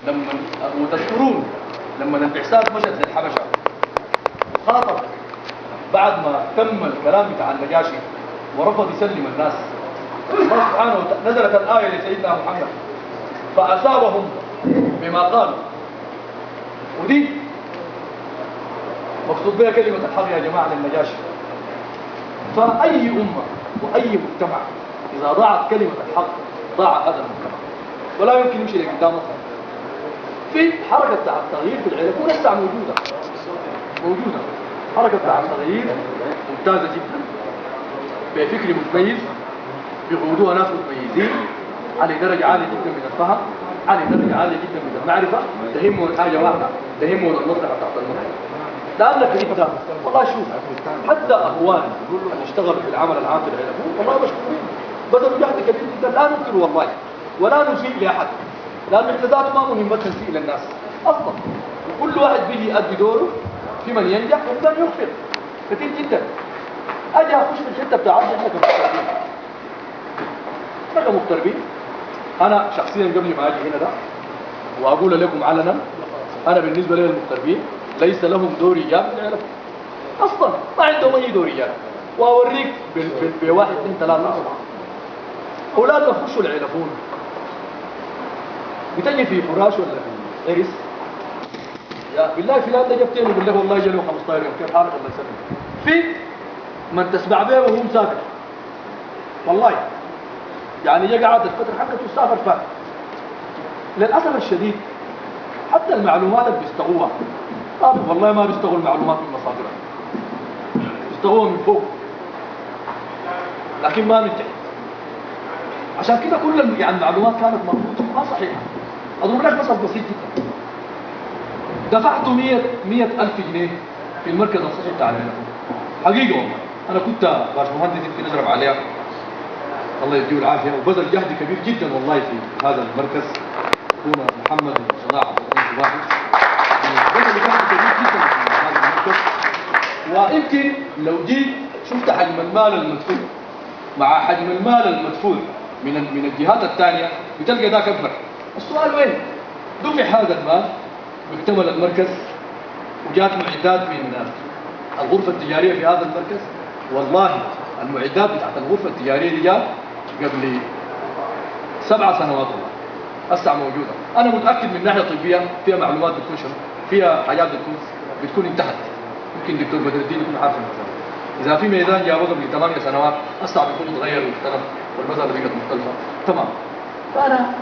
لما وتذكرون لما البعثات مشت للحبشه خاطب بعد ما تم الكلام بتاع النجاشي ورفض يسلم الناس، الله سبحانه وتعالى نزلت الآية لسيدنا محمد فأصابهم بما قالوا. ودي مقصود بها كلمة الحق يا جماعة للنجاشي. فأي أمة وأي مجتمع إذا ضاعت كلمة الحق ضاع هذا المجتمع ولا يمكن يمشي لقدام أصلا. في حركة بتاع التغيير في العراق لسه موجودة حركة بتاع التغيير ممتازة جدا بفكر متميز بيقودوها ناس متميزين على درجة عالية جدا من الفهم، على درجة عالية جدا من المعرفة، تهمهم حاجة واحدة، تهمهم المصلحة بتاعت المجتمع. لأنك أنت والله شوف حتى أخوان اللي اشتغلوا في العمل العام في العراق والله مشكورين بذلوا جهد كبير جدا لا ننكر والله ولا نسيء لأحد، لأن احنا ذاته ما مهمتنا نسيء للناس أصلا. كل واحد بيجي يؤدي دوره في من ينجح ومن يخفق كثير جدا. أجي أخش في الحتة بتاعتنا احنا كمغتربين. أنا شخصيا قبل ما أجي هنا ده وأقول لكم علنا أنا بالنسبة لي المغتربين ليس لهم دور إيجابي في العراق أصلا، ما عندهم أي دور إيجابي. وأوريك بواحد اثنين ثلاثة أربعة أولادنا يخشوا العرفون بتجي في فراش ولا في عرس يا بالله فلان ده جبتين يقول له والله جاله 15 يوم كيف حالك الله يسلمك. في من تسمع به وهو مسافر والله يعني يجي قاعد الفترة حقته يسافر فات. للأسف الشديد حتى المعلومات اللي بيستغوها والله ما بيستغوا المعلومات من مصادرها، بيستغوها من فوق لكن ما من تحت. عشان كده كل يعني المعلومات كانت ما صحيحة. أضرب لك مثل بسيط جدا. دفعت 100,000 جنيه في المركز الصحي بتاع العراق حقيقة والله. أنا كنت باشمهندس يمكن أجرب عليها الله يديه العافية وبذل جهد كبير جدا والله في هذا المركز. أخونا محمد صلاح واحد بذل جهد كبير جدا في هذا المركز. ويمكن لو جيت شفت حجم المال المدفوع مع حجم المال المدفوع من الجهات الثانية بتلقى ذاك أكبر. السؤال وين؟ دفع هذا المال واكتمل المركز وجات معدات من الغرفة التجارية في هذا المركز. والله المعدات بتاعت الغرفة التجارية دي جات قبل 7 سنوات والله هسه موجودة. أنا متأكد من ناحية طبية فيها معلومات بتكون شنو، فيها حاجات بتكون انتهت. يمكن دكتور بدر الدين يكون عارف المسألة. إذا في ميدان جابوه قبل 8 سنوات هسه بيكون اتغير واختلف والمسألة بقت مختلفة تمام. فأنا